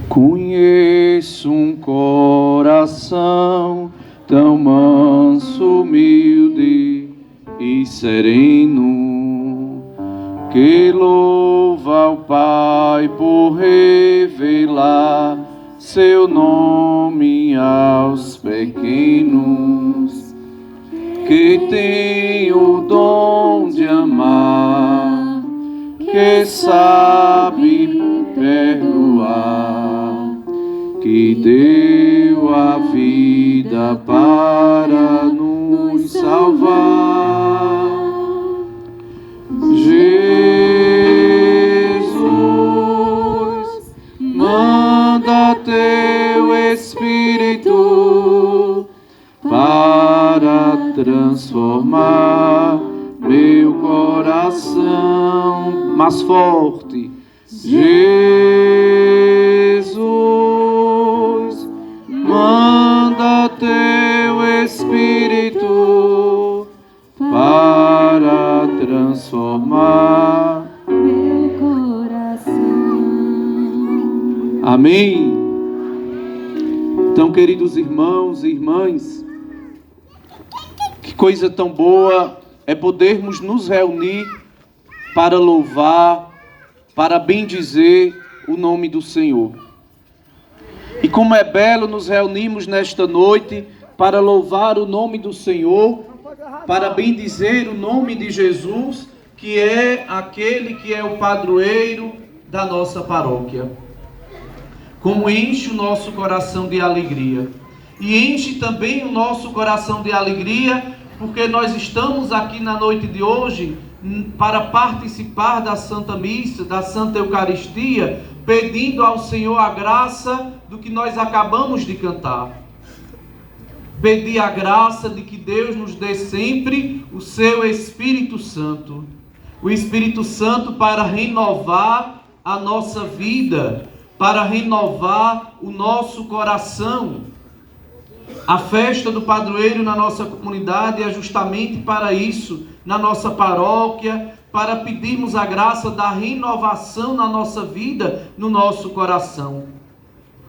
Conheço um coração tão manso, humilde e sereno, que louva ao Pai por revelar seu nome aos pequenos, que tem o dom de amar, que sabe perdoar, que deu a vida para nos salvar. Jesus, manda teu Espírito para transformar meu coração. Mais forte. Jesus, manda teu Espírito para transformar meu coração. Amém. Então, queridos irmãos e irmãs, que coisa tão boa é podermos nos reunir para louvar, para bendizer o nome do Senhor. E como é belo nos reunirmos nesta noite para louvar o nome do Senhor, para bendizer o nome de Jesus, que é aquele que é o padroeiro da nossa paróquia. Como enche o nosso coração de alegria. E enche também o nosso coração de alegria, porque nós estamos aqui na noite de hoje para participar da Santa Missa, da Santa Eucaristia, pedindo ao Senhor a graça do que nós acabamos de cantar. Pedir a graça de que Deus nos dê sempre o seu Espírito Santo. O Espírito Santo para renovar a nossa vida, para renovar o nosso coração. A festa do padroeiro na nossa comunidade é justamente para isso, na nossa paróquia, para pedirmos a graça da renovação na nossa vida, no nosso coração.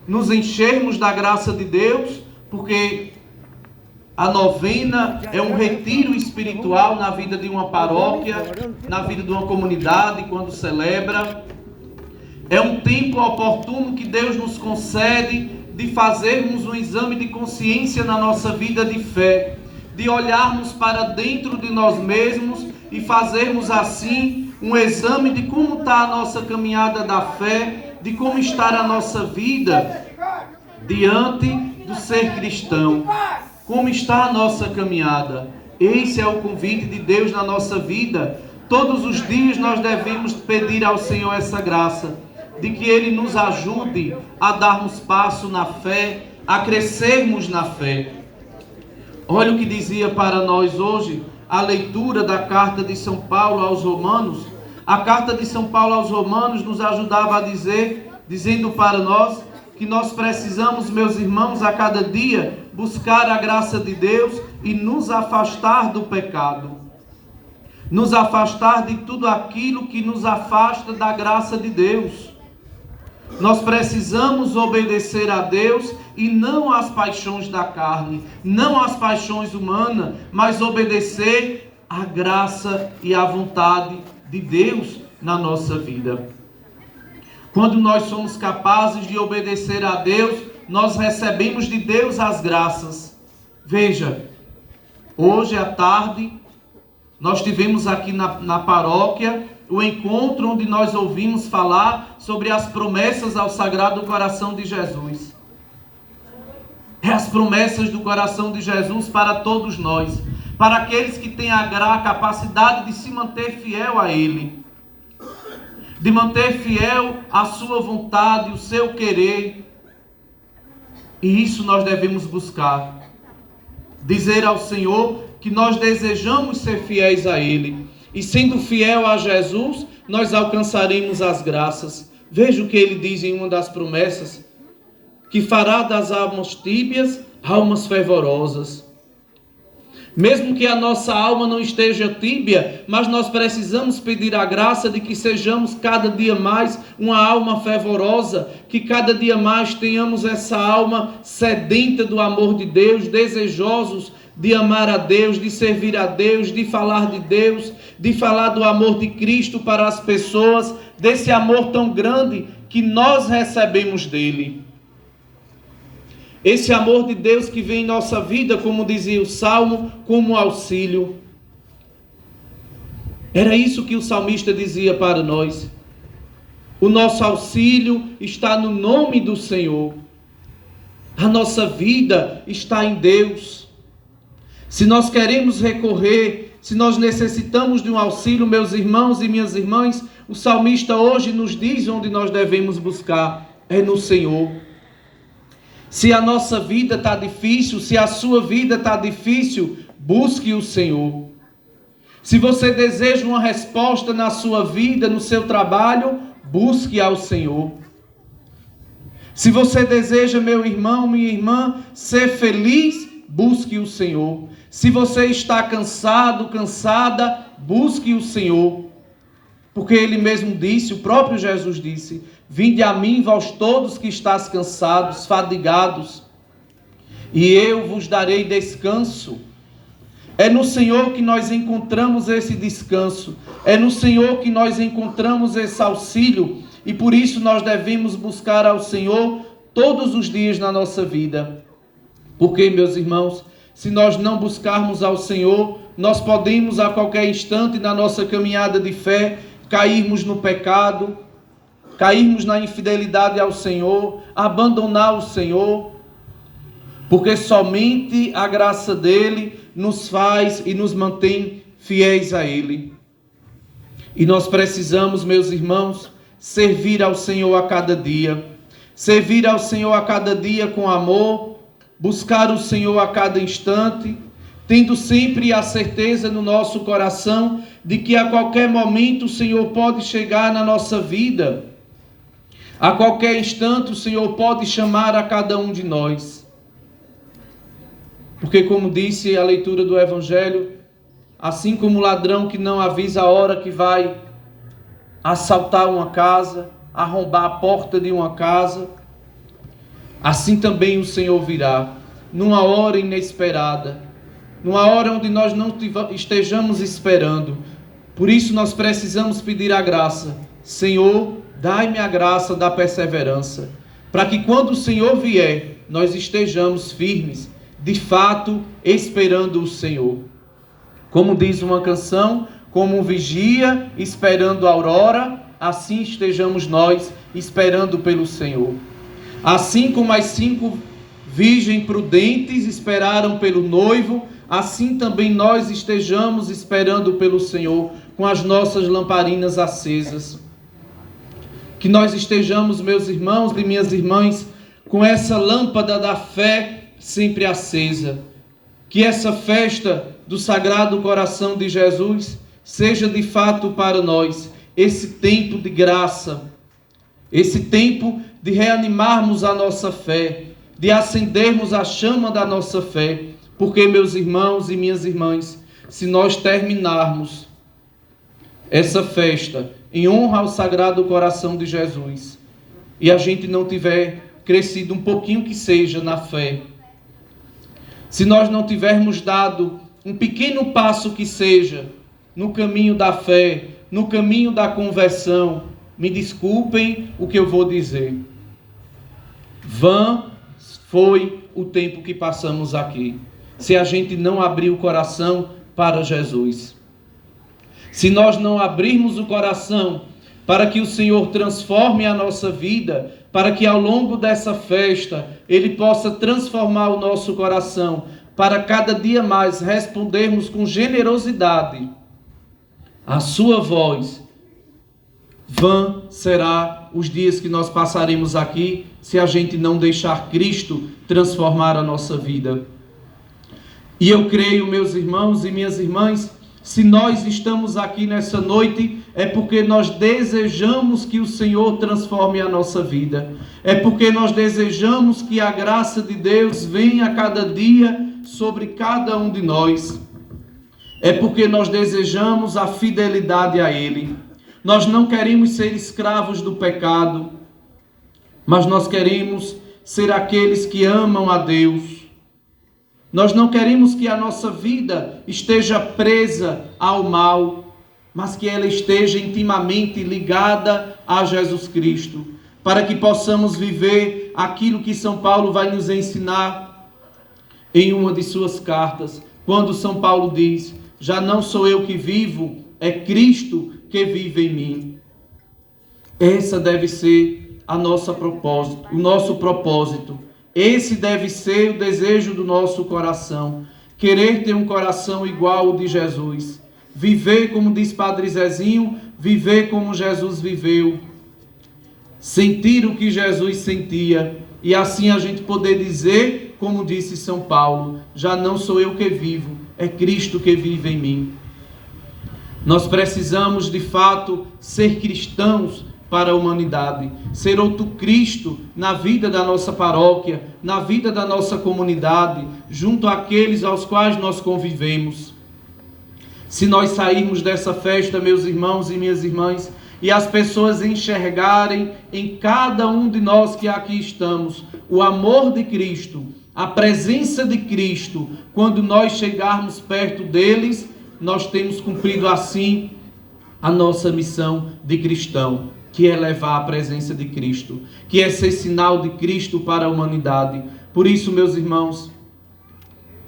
Nos enchermos da graça de Deus, porque a novena é um retiro espiritual na vida de uma paróquia, na vida de uma comunidade, quando celebra. É um tempo oportuno que Deus nos concede de fazermos um exame de consciência na nossa vida de fé, de olharmos para dentro de nós mesmos e fazermos assim um exame de como está a nossa caminhada da fé, de como está a nossa vida diante do ser cristão. Como está a nossa caminhada? Esse é o convite de Deus na nossa vida. Todos os dias nós devemos pedir ao Senhor essa graça, de que Ele nos ajude a darmos passo na fé, a crescermos na fé. Olha o que dizia para nós hoje a leitura da carta de São Paulo aos Romanos. A carta de São Paulo aos Romanos nos ajudava a dizer, dizendo para nós, que nós precisamos, meus irmãos, a cada dia buscar a graça de Deus e nos afastar do pecado. Nos afastar de tudo aquilo que nos afasta da graça de Deus. Nós precisamos obedecer a Deus e não às paixões da carne, não às paixões humanas, mas obedecer à graça e à vontade de Deus na nossa vida. Quando nós somos capazes de obedecer a Deus, nós recebemos de Deus as graças. Veja, hoje à tarde, nós tivemos aqui na paróquia o encontro onde nós ouvimos falar sobre as promessas ao Sagrado Coração de Jesus. É as promessas do coração de Jesus para todos nós, para aqueles que têm a capacidade de se manter fiel a Ele, de manter fiel a sua vontade, o seu querer. E isso nós devemos buscar. Dizer ao Senhor que nós desejamos ser fiéis a Ele. E sendo fiel a Jesus, nós alcançaremos as graças. Veja o que Ele diz em uma das promessas. Que fará das almas tíbias almas fervorosas. Mesmo que a nossa alma não esteja tíbia, mas nós precisamos pedir a graça de que sejamos cada dia mais uma alma fervorosa, que cada dia mais tenhamos essa alma sedenta do amor de Deus, desejosos de amar a Deus, de servir a Deus, de falar de Deus, de falar do amor de Cristo para as pessoas, desse amor tão grande que nós recebemos dele. Esse amor de Deus que vem em nossa vida, como dizia o Salmo, como auxílio. Era isso que o salmista dizia para nós. O nosso auxílio está no nome do Senhor. A nossa vida está em Deus. Se nós queremos recorrer, se nós necessitamos de um auxílio, meus irmãos e minhas irmãs, o salmista hoje nos diz onde nós devemos buscar. É no Senhor. Se a nossa vida está difícil, se a sua vida está difícil, busque o Senhor. Se você deseja uma resposta na sua vida, no seu trabalho, busque ao Senhor. Se você deseja, meu irmão, minha irmã, ser feliz, busque o Senhor. Se você está cansado, cansada, busque o Senhor. Porque Ele mesmo disse, o próprio Jesus disse: vinde a mim, vós todos que estáis cansados, fadigados, e eu vos darei descanso. É no Senhor que nós encontramos esse descanso. É no Senhor que nós encontramos esse auxílio. E por isso nós devemos buscar ao Senhor todos os dias na nossa vida. Porque, meus irmãos, se nós não buscarmos ao Senhor, nós podemos a qualquer instante na nossa caminhada de fé cairmos no pecado, cairmos na infidelidade ao Senhor, abandonar o Senhor, porque somente a graça dele nos faz e nos mantém fiéis a Ele. E nós precisamos, meus irmãos, servir ao Senhor a cada dia, servir ao Senhor a cada dia com amor, buscar o Senhor a cada instante, tendo sempre a certeza no nosso coração de que a qualquer momento o Senhor pode chegar na nossa vida. A qualquer instante o Senhor pode chamar a cada um de nós. Porque, como disse a leitura do Evangelho, assim como o ladrão que não avisa a hora que vai assaltar uma casa, arrombar a porta de uma casa, assim também o Senhor virá, numa hora inesperada, numa hora onde nós não estejamos esperando. Por isso nós precisamos pedir a graça. Senhor, dai-me a graça da perseverança, para que quando o Senhor vier, nós estejamos firmes, de fato, esperando o Senhor. Como diz uma canção, como um vigia esperando a aurora, assim estejamos nós esperando pelo Senhor. Assim como as 5 virgens prudentes esperaram pelo noivo, assim também nós estejamos esperando pelo Senhor, com as nossas lamparinas acesas. Que nós estejamos, meus irmãos e minhas irmãs, com essa lâmpada da fé sempre acesa. Que essa festa do Sagrado Coração de Jesus seja de fato para nós esse tempo de graça, esse tempo de reanimarmos a nossa fé, de acendermos a chama da nossa fé. Porque, meus irmãos e minhas irmãs, se nós terminarmos essa festa em honra ao Sagrado Coração de Jesus e a gente não tiver crescido um pouquinho que seja na fé, se nós não tivermos dado um pequeno passo que seja no caminho da fé, no caminho da conversão, me desculpem o que eu vou dizer, vã foi o tempo que passamos aqui, se a gente não abrir o coração para Jesus. Se nós não abrirmos o coração para que o Senhor transforme a nossa vida, para que ao longo dessa festa Ele possa transformar o nosso coração, para cada dia mais respondermos com generosidade a sua voz, vã será os dias que nós passaremos aqui se a gente não deixar Cristo transformar a nossa vida. E eu creio, meus irmãos e minhas irmãs, se nós estamos aqui nessa noite, é porque nós desejamos que o Senhor transforme a nossa vida. É porque nós desejamos que a graça de Deus venha a cada dia sobre cada um de nós, é porque nós desejamos a fidelidade a Ele. Nós não queremos ser escravos do pecado, mas nós queremos ser aqueles que amam a Deus. Nós não queremos que a nossa vida esteja presa ao mal, mas que ela esteja intimamente ligada a Jesus Cristo, para que possamos viver aquilo que São Paulo vai nos ensinar em uma de suas cartas, quando São Paulo diz: já não sou eu que vivo, é Cristo que vive em mim. Essa deve ser o nosso propósito. Esse deve ser o desejo do nosso coração. Querer ter um coração igual ao de Jesus. Viver, como diz Padre Zezinho, viver como Jesus viveu. Sentir o que Jesus sentia. E assim a gente poder dizer, como disse São Paulo: já não sou eu que vivo, é Cristo que vive em mim. Nós precisamos de fato ser cristãos para a humanidade, ser outro Cristo na vida da nossa paróquia, na vida da nossa comunidade, junto àqueles aos quais nós convivemos. Se nós sairmos dessa festa, meus irmãos e minhas irmãs, e as pessoas enxergarem em cada um de nós que aqui estamos o amor de Cristo, a presença de Cristo, quando nós chegarmos perto deles, nós temos cumprido assim a nossa missão de cristão, que é levar a presença de Cristo, que é ser sinal de Cristo para a humanidade. Por isso, meus irmãos,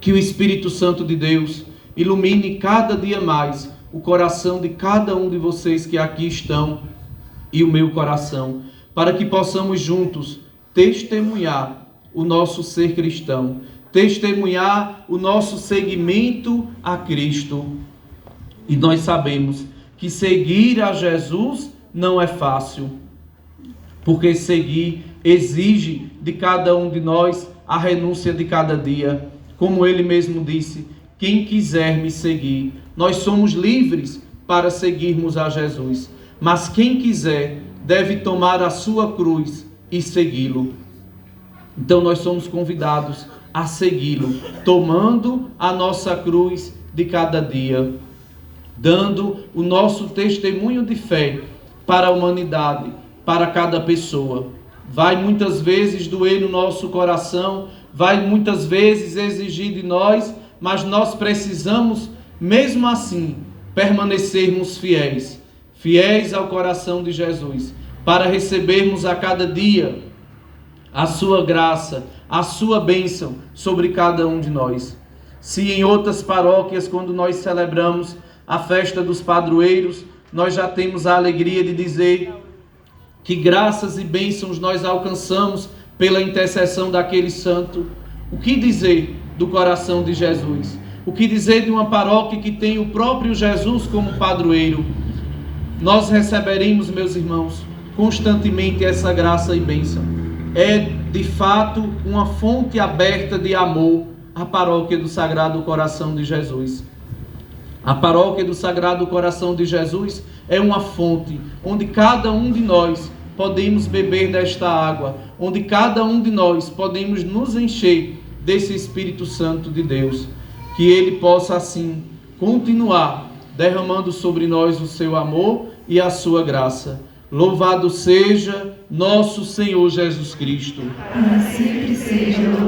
que o Espírito Santo de Deus ilumine cada dia mais o coração de cada um de vocês que aqui estão e o meu coração, para que possamos juntos testemunhar o nosso ser cristão, testemunhar o nosso seguimento a Cristo. E nós sabemos que seguir a Jesus não é fácil, porque seguir exige de cada um de nós a renúncia de cada dia. Como ele mesmo disse: quem quiser me seguir, nós somos livres para seguirmos a Jesus, mas quem quiser deve tomar a sua cruz e segui-lo. Então nós somos convidados a segui-lo, tomando a nossa cruz de cada dia, dando o nosso testemunho de fé para a humanidade, para cada pessoa. Vai muitas vezes doer no nosso coração, vai muitas vezes exigir de nós, mas nós precisamos, mesmo assim, permanecermos fiéis, fiéis ao coração de Jesus, para recebermos a cada dia a sua graça, a sua bênção sobre cada um de nós. Se em outras paróquias, quando nós celebramos a festa dos padroeiros, nós já temos a alegria de dizer que graças e bênçãos nós alcançamos pela intercessão daquele santo. O que dizer do coração de Jesus? O que dizer de uma paróquia que tem o próprio Jesus como padroeiro? Nós receberemos, meus irmãos, constantemente essa graça e bênção. É, de fato, uma fonte aberta de amor a paróquia do Sagrado Coração de Jesus. A paróquia do Sagrado Coração de Jesus é uma fonte onde cada um de nós podemos beber desta água, onde cada um de nós podemos nos encher desse Espírito Santo de Deus. Que Ele possa assim continuar derramando sobre nós o seu amor e a sua graça. Louvado seja nosso Senhor Jesus Cristo. Para sempre seja louvado.